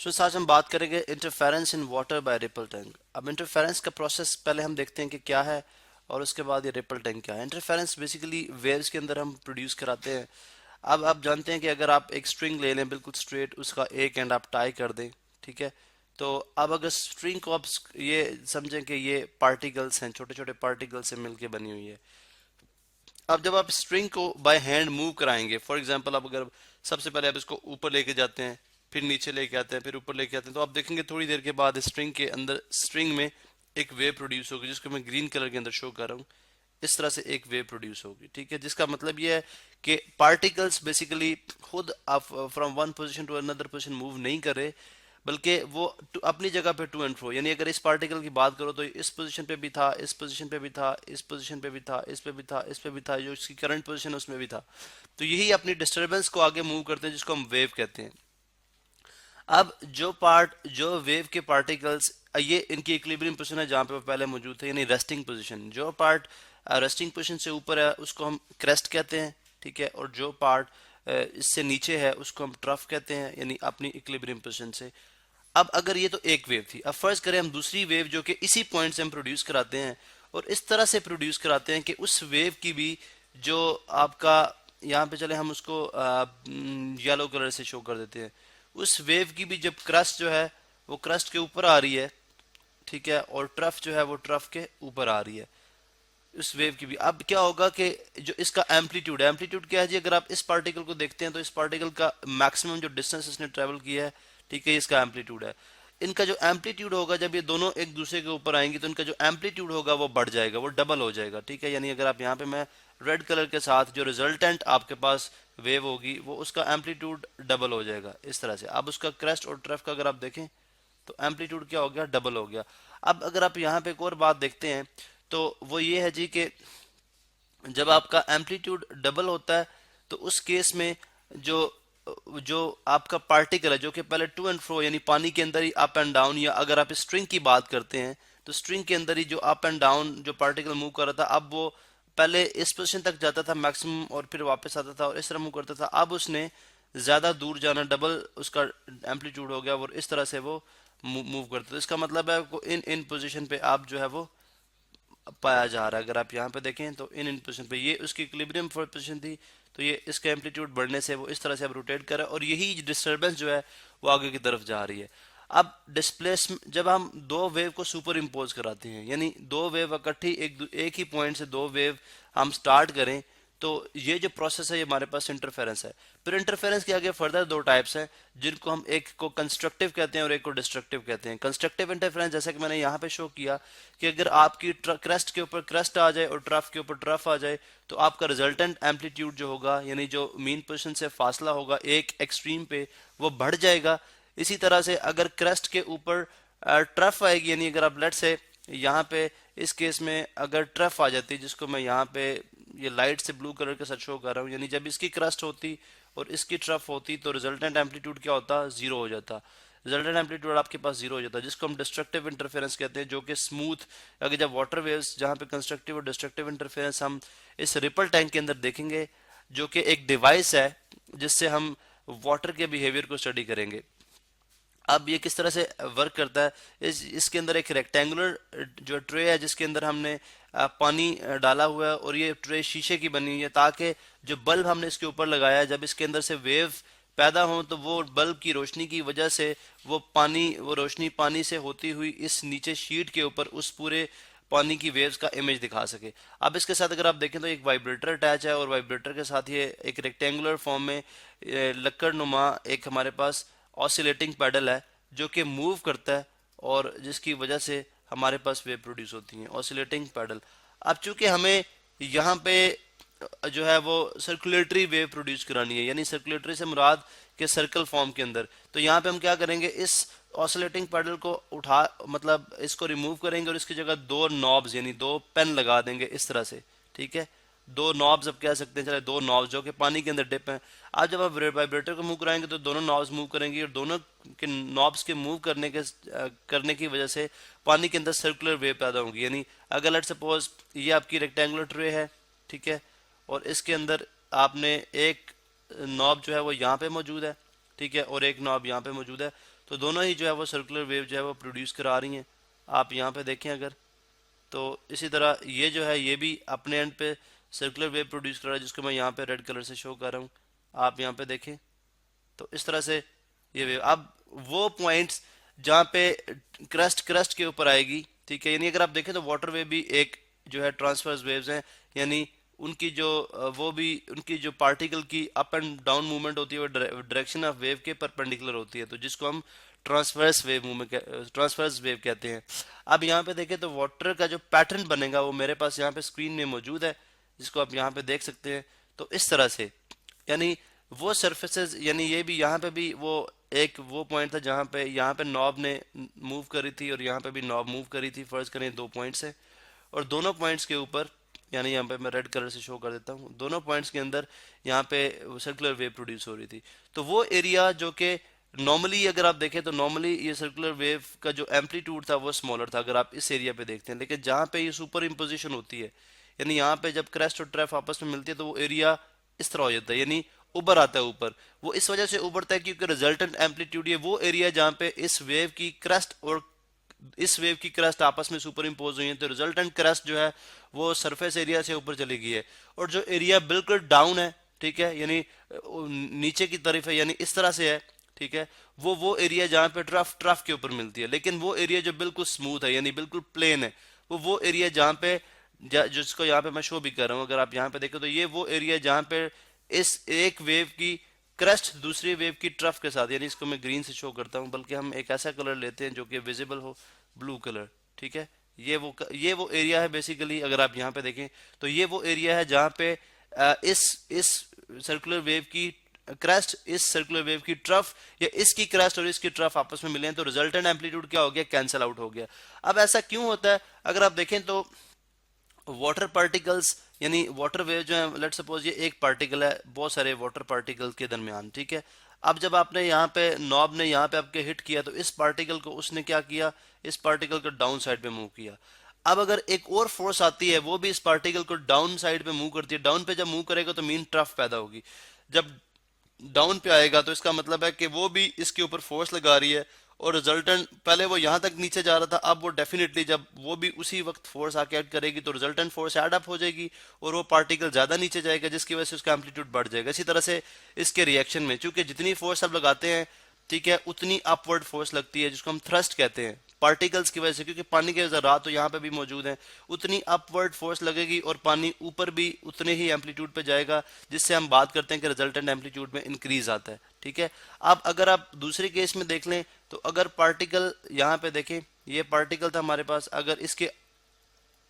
सो आज हम बात करेंगे interference in water by ripple tank. अब इंटरफेरेंस का प्रोसेस पहले हम देखते हैं कि क्या है और उसके बाद ये रिपल टैंक क्या है। इंटरफेरेंस बेसिकली वेव्स के अंदर हम प्रोड्यूस कराते हैं। अब आप जानते हैं कि अगर आप एक स्ट्रिंग ले लें बिल्कुल स्ट्रेट, उसका एक एंड आप टाई कर दें, ठीक है। तो अब अगर स्ट्रिंग को आप ये समझें कि ये पार्टिकल्स हैं, छोटे छोटे पार्टिकल्स से मिलके बनी हुई है। अब जब आप स्ट्रिंग को बाय हैंड मूव कराएंगे, फॉर एग्जांपल आप अगर सबसे पहले आप इसको ऊपर लेके जाते हैं, फिर नीचे लेके आते हैं, फिर ऊपर लेके आते हैं, तो आप देखेंगे थोड़ी देर के बाद स्ट्रिंग के अंदर, स्ट्रिंग में एक वेव प्रोड्यूस होगी जिसको मैं ग्रीन कलर के अंदर शो कर रहा हूँ। इस तरह से एक वेव प्रोड्यूस होगी, ठीक है। जिसका मतलब ये है कि पार्टिकल्स बेसिकली खुद आप from one position to another position move नहीं कर रहे, बल्कि वो अपनी जगह पे टू एंड फ्रो। यानी अगर इस पार्टिकल की बात करो तो इस पोजीशन पे भी था, इस पोजीशन पे भी था, इस पोजीशन पे भी था, इस पे भी था, इस पे भी था, जो इसकी करंट पोजीशन है उसमें भी था। तो यही अपनी डिस्टरबेंस को आगे मूव करते हैं जिसको हम वेव कहते हैं। अब जो वेव के पार्टिकल्स, ये इनकी इक्विलिब्रियम पोजीशन है जहां पे वो पहले मौजूद थे, यानी रेस्टिंग पोजीशन। जो पार्ट रेस्टिंग पोजीशन से ऊपर है उसको हम क्रेस्ट कहते हैं, ठीक है। और जो पार्ट इससे नीचे है उसको हम ट्रफ कहते हैं, यानी अपनी इक्विलिब्रियम पोजीशन से। अब अगर ये तो एक वेव थी, अब फर्ज करें हम दूसरी वेव जो कि इसी पॉइंट से हम प्रोड्यूस कराते हैं, और इस तरह से प्रोड्यूस कराते हैं कि उस वेव की भी जो आपका, यहाँ पे चले हम उसको येलो कलर से शो कर देते हैं। उस वेव की भी जब क्रस्ट जो है वो क्रस्ट के ऊपर आ रही है, ठीक है, और ट्रफ जो है वो ट्रफ के ऊपर आ रही है उस वेव की भी। अब क्या होगा कि जो इसका एम्पलीट्यूड है, एम्पलीट्यूड क्या है जी, अगर आप इस पार्टिकल को देखते हैं तो इस पार्टिकल का मैक्सिमम जो डिस्टेंस इसने ट्रेवल किया है, ठीक है, इसका एम्पलीट्यूड है। इनका जो एम्पलीट्यूड होगा जब ये दोनों एक दूसरे के ऊपर आएंगी तो इनका जो एम्पलीट्यूड होगा वो बढ़ जाएगा, वो डबल हो जाएगा, ठीक है। यानी अगर आप यहाँ पे, मैं रेड कलर के साथ जो रिजल्टेंट आपके पास वेव होगी वो उसका एम्पलीट्यूड डबल हो जाएगा इस तरह से। अब उसका क्रेस्ट और ट्रफ का अगर आप देखें तो एम्पलीट्यूड क्या हो गया, डबल हो गया। अब अगर आप यहाँ पे एक और बात देखते हैं तो वो ये है जी कि जब आपका एम्पलीट्यूड डबल होता है तो उस केस में जो जो आपका पार्टिकल है जो कि पहले टू एंड फ्रो यानी पानी के अंदर ही अप एंड डाउन, या अगर आप स्ट्रिंग की बात करते हैं तो स्ट्रिंग के अंदर ही जो अप एंड डाउन जो पार्टिकल मूव कर रहा था, अब वो पहले इस पोजीशन तक जाता था मैक्सिमम और फिर वापस आता था और इस तरह मूव करता था। अब उसने ज्यादा दूर जाना, डबल उसका एम्पलीट्यूड हो गया और इस तरह से वो मूव करता था। तो इसका मतलब है इन इन पोजीशन पे आप जो है वो पाया जा रहा है। अगर आप यहाँ पे देखें तो इन पोजिशन पे ये उसकी इक्विलिब्रियम पोजिशन थी, तो ये इसका एम्पलीट्यूड बढ़ने से वो इस तरह से अब रोटेट कर रहा है और यही डिस्टरबेंस जो है वो आगे की तरफ जा रही है। अब डिस्प्लेसमेंट, जब हम दो वेव को सुपर इम्पोज कराते हैं, यानी दो वेव इकट्ठी एक ही पॉइंट से दो वेव हम स्टार्ट करें, तो ये जो प्रोसेस है ये हमारे पास इंटरफेरेंस है। फिर इंटरफेरेंस के आगे फर्दर दो टाइप्स हैं जिनको हम, एक को कंस्ट्रक्टिव कहते हैं और एक को डिस्ट्रक्टिव कहते हैं। कंस्ट्रक्टिव इंटरफेरेंस जैसा कि मैंने यहाँ पे शो किया कि अगर आपकी क्रेस्ट के ऊपर क्रेस्ट आ जाए और ट्रफ के ऊपर ट्रफ आ जाए तो आपका रिजल्टेंट एम्पलीट्यूड जो होगा, यानी जो मीन पोजीशन से फासला होगा एक एक्सट्रीम पे, वो बढ़ जाएगा। इसी तरह से अगर क्रेस्ट के ऊपर ट्रफ आएगी, यानी अगर आप लेट से यहाँ पे इस केस में अगर ट्रफ आ जाती है, जिसको मैं यहाँ पे ये लाइट से ब्लू कलर के साथ शो कर रहा हूँ, यानी जब इसकी क्रस्ट होती और इसकी ट्रफ होती तो रिजल्टेंट एम्पलीट्यूड क्या होता, जीरो हो जाता। रिजल्टेंट एम्पलीट्यूड आपके पास जीरो हो जाता है, जिसको हम डिस्ट्रक्टिव इंटरफेरेंस कहते हैं, जो कि स्मूथ, अगर जब वाटर वेव्स जहाँ पे कंस्ट्रक्टिव और डिस्ट्रक्टिव इंटरफेरेंस हम इस रिपल टैंक के अंदर देखेंगे, जो कि एक डिवाइस है जिससे हम वाटर के बिहेवियर को स्टडी करेंगे। अब ये किस तरह से वर्क करता है, इसके अंदर एक रेक्टेंगुलर जो ट्रे है जिसके अंदर हमने पानी डाला हुआ है और ये ट्रे शीशे की बनी हुई है, ताकि जो बल्ब हमने इसके ऊपर लगाया है जब इसके अंदर से वेव पैदा हो तो वो बल्ब की रोशनी की वजह से वो रोशनी पानी से होती हुई इस नीचे शीट के ऊपर उस पूरे पानी की वेव्स का इमेज दिखा सके। अब इसके साथ अगर आप देखें तो एक वाइब्रेटर अटैच है और वाइब्रेटर के साथ ये एक रेक्टेंगुलर फॉर्म में लक्कड़ नुमा एक हमारे पास ऑसिलेटिंग पैडल है जो कि मूव करता है और जिसकी वजह से हमारे पास वेव प्रोड्यूस होती हैं, ऑसिलेटिंग पैडल। अब चूंकि हमें यहाँ पे जो है वो सर्कुलेटरी वेव प्रोड्यूस करानी है, यानी सर्कुलेटरी से मुराद के सर्कल फॉर्म के अंदर, तो यहाँ पे हम क्या करेंगे, इस ऑसिलेटिंग पैडल को उठा, मतलब इसको रिमूव करेंगे और इसकी जगह दो नॉब्स यानी दो पेन लगा देंगे इस तरह से, ठीक है। दो नॉब्स अब कह सकते हैं, चले दो नॉब्स जो कि पानी के अंदर डिप हैं। आज जब आप वाइब्रेटर को मूव कराएंगे तो दोनों नॉब्स मूव करेंगी और दोनों के नॉब्स के मूव करने की वजह से पानी के अंदर सर्कुलर वेव पैदा होंगी। यानी अगर लेट सपोज ये आपकी रेक्टेंगुलर ट्रे है, ठीक है, और इसके अंदर आपने एक नॉब जो है वो यहाँ पे मौजूद है, ठीक है, और एक नॉब यहाँ पे मौजूद है। तो दोनों ही जो है वो सर्कुलर वेव जो है वो प्रोड्यूस करा रही हैं। आप यहाँ पे देखें अगर, तो इसी तरह ये जो है ये भी अपने एंड पे सर्कुलर वेव प्रोड्यूस कर रहा है, जिसको मैं यहाँ पे रेड कलर से शो कर रहा हूँ। आप यहाँ पे देखें तो इस तरह से ये वेव, अब वो पॉइंट्स जहाँ पे क्रस्ट क्रस्ट के ऊपर आएगी, ठीक है, यानी अगर आप देखें तो वाटर वेव भी एक जो है ट्रांसवर्स वेव्स हैं, यानी उनकी जो वो भी उनकी जो पार्टिकल की अप एंड डाउन मूवमेंट होती है वो डायरेक्शन ऑफ वेव के परपेंडिकुलर होती है, तो जिसको हम transverse wave movement transverse wave कहते हैं। अब यहाँ पे देखें तो वाटर का जो पैटर्न बनेगा वो मेरे पास यहाँ पे स्क्रीन में मौजूद है, जिसको आप यहाँ पे देख सकते हैं। तो इस तरह से यानी वो सरफेसेस, यानी ये भी यहाँ पे भी वो एक वो पॉइंट था जहाँ पे यहाँ पे नॉब ने मूव करी थी और यहाँ पे भी नॉब मूव करी थी, फर्ज करें दो पॉइंट्स है, और दोनों पॉइंट्स के ऊपर, यानी यहाँ पे मैं रेड कलर से शो कर देता हूँ, दोनों पॉइंट्स के अंदर यहाँ पे सर्कुलर वेव प्रोड्यूस हो रही थी। तो वो एरिया जो कि नॉर्मली अगर आप देखें तो नॉर्मली ये सर्कुलर वेव का जो एम्पलीट्यूड था वो स्मॉलर था अगर आप इस एरिया पे देखते हैं, लेकिन जहाँ पे ये सुपर इम्पोजिशन होती है, यानी यहाँ पे जब क्रेस्ट और ट्रैफ आपस में मिलती है तो वो एरिया इस तरह हो जाता है, यानी उबर आता है ऊपर। वो इस वजह से उभरता है क्योंकि रिजल्टेंट एम्पलीट्यूड ये वो एरिया जहाँ पे इस वेव की क्रस्ट और इस वेव की क्रस्ट आपस में सुपर इम्पोज हुई है, तो रिजल्टेंट क्रस्ट जो है वो सरफेस एरिया से ऊपर चली गई है, और जो एरिया बिल्कुल डाउन है, ठीक है, यानी नीचे की तरफ है, यानी इस तरह से है, ठीक है, वो एरिया जहाँ पे ट्रफ ट्रफ के ऊपर मिलती है। लेकिन वो एरिया जो बिल्कुल स्मूथ है यानी बिल्कुल प्लेन है, वो एरिया जहाँ पे जिसको यहाँ पे मैं शो भी कर रहा हूँ, अगर आप यहाँ पे देखें तो ये वो एरिया जहाँ पे इस एक वेव की क्रस्ट दूसरी वेव की ट्रफ के साथ, यानी इसको मैं ग्रीन से शो करता हूँ, बल्कि हम एक ऐसा कलर लेते हैं जो कि विजिबल हो, ब्लू कलर, ठीक है, ये वो एरिया है बेसिकली। अगर आप यहाँ पे देखें तो ये वो एरिया है जहाँ पे इस सर्कुलर वेव की क्रस्ट इस सर्कुलर वेव की ट्रफ या इसकी क्रस्ट और इसकी ट्रफ आपस में मिले हैं, तो रिजल्टेंट एम्पलीट्यूड क्या हो गया, कैंसिल आउट हो गया। अब ऐसा क्यों होता है, अगर आप देखें तो वाटर पार्टिकल्स यानी वाटर वेव जो है, लेट सपोज ये एक पार्टिकल है बहुत सारे वाटर पार्टिकल के दरमियान, ठीक है, अब जब आपने यहाँ पे नॉब ने यहाँ पे आपके हिट किया तो इस पार्टिकल को उसने क्या किया, इस पार्टिकल को डाउन साइड पे मूव किया। अब अगर एक और फोर्स आती है वो भी इस पार्टिकल को डाउन साइड पे मूव करती है, डाउन पे जब मूव करेगा तो मीन ट्रफ पैदा होगी, जब डाउन पे आएगा तो इसका मतलब है कि वो भी इसके ऊपर फोर्स लगा रही है, और रिजल्टेंट पहले वो यहां तक नीचे जा रहा था, अब वो डेफिनेटली जब वो भी उसी वक्त फोर्स आके ऐड करेगी तो रिजल्टेंट फोर्स ऐड अप हो जाएगी और वो पार्टिकल ज्यादा नीचे जाएगा, जिसकी वजह से उसका एम्पलीट्यूड बढ़ जाएगा। इसी तरह से इसके रिएक्शन में चूंकि जितनी फोर्स आप लगाते हैं, ठीक है, उतनी अपवर्ड फोर्स लगती है जिसको हम थ्रस्ट कहते हैं पार्टिकल्स की वजह से, क्योंकि पानी के ज़रात तो यहाँ पे भी मौजूद हैं, उतनी अपवर्ड फोर्स लगेगी और पानी ऊपर भी उतने ही एम्पलीट्यूड पे जाएगा, जिससे हम बात करते हैं कि रिजल्टेंट एम्पलीट्यूड में इंक्रीज आता है, ठीक है। अब अगर आप दूसरे केस में देख लें तो अगर पार्टिकल यहाँ पे देखें, ये पार्टिकल था हमारे पास, अगर इसके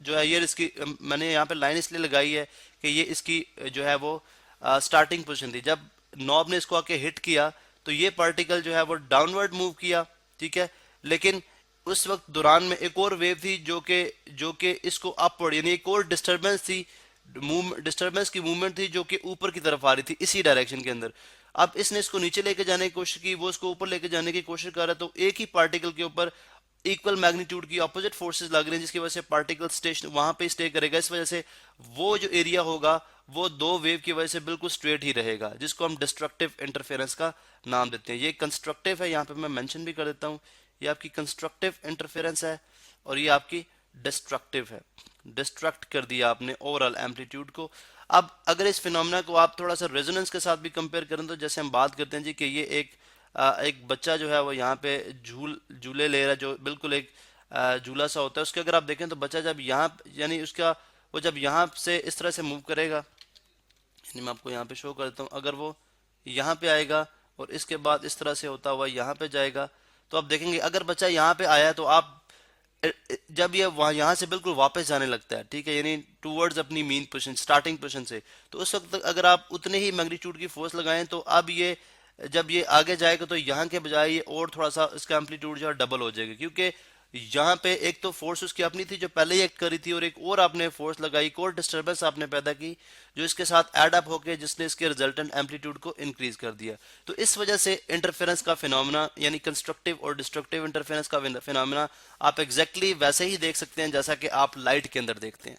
जो है ये इसकी मैंने यहाँ पे लाइन इसलिए लगाई है कि ये इसकी जो है वो स्टार्टिंग पोजीशन थी, जब नॉब ने इसको आके हिट किया तो ये पार्टिकल जो है वो डाउनवर्ड मूव किया, ठीक है, लेकिन उस वक्त दौरान में एक और वेव थी जो कि इसको अपवर्ड यानी एक और डिस्टरबेंस थी, डिस्टरबेंस की मूवमेंट थी जो कि ऊपर की तरफ आ रही थी इसी डायरेक्शन के अंदर। अब इसने इसको नीचे लेके जाने की कोशिश की, वो इसको ऊपर लेके जाने की कोशिश कर रहा है, तो एक ही पार्टिकल के ऊपर इक्वल मैग्नीट्यूड की ऑपोजिट फोर्सेस लग रहे हैं, जिसकी वजह से पार्टिकल स्टेशन वहां पे स्टे करेगा, इस वजह से वो जो एरिया होगा वो दो वेव की वजह से बिल्कुल स्ट्रेट ही रहेगा, जिसको हम डिस्ट्रक्टिव इंटरफेरेंस का नाम देते हैं। ये कंस्ट्रक्टिव है, यहाँ पे मैं मेंशन भी कर देता हूँ, ये आपकी कंस्ट्रक्टिव इंटरफेरेंस है और ये आपकी डिस्ट्रक्टिव है, डिस्ट्रक्ट कर दिया आपने ओवरऑल एम्पलीट्यूड को। अब अगर इस फिनोमेना को आप थोड़ा सा रेजोनेंस के साथ भी कंपेयर करें तो जैसे हम बात करते हैं जी कि ये एक बच्चा जो है वो यहाँ पे झूले ले रहा है, जो बिल्कुल एक झूला सा होता है, उसके अगर आप देखें तो बच्चा जब यहाँ यानी उसका वो जब यहाँ से इस तरह से मूव करेगा, यानी मैं आपको यहाँ पे शो करता हूँ, अगर वो यहाँ पे आएगा और इसके बाद इस तरह से होता हुआ यहाँ पे जाएगा, तो आप देखेंगे अगर बच्चा यहाँ पे आया तो आप जब ये वहां यहाँ से बिल्कुल वापस जाने लगता है, ठीक है, यानी टूवर्ड्स अपनी मीन पोजीशन स्टार्टिंग पोजीशन से, तो उस वक्त अगर आप उतने ही मैग्नीट्यूड की फोर्स लगाएं तो अब ये जब ये आगे जाएगा तो यहाँ के बजाय ये और थोड़ा सा इसका एम्पलीट्यूड जो है डबल हो जाएगा, क्योंकि यहाँ पे एक तो फोर्स उसकी अपनी थी जो पहले ही एक्ट करी थी और एक और आपने फोर्स लगाई, एक और डिस्टर्बेंस आपने पैदा की जो इसके साथ एड अप होकर जिसने इसके रिजल्टेंट एम्पलीट्यूड को इंक्रीज कर दिया। तो इस वजह से इंटरफेरेंस का फिनोमेना यानी कंस्ट्रक्टिव और डिस्ट्रक्टिव इंटरफेरेंस का फिनोमेना आप एग्जैक्टली वैसे ही देख सकते हैं जैसा कि आप लाइट के अंदर देखते हैं।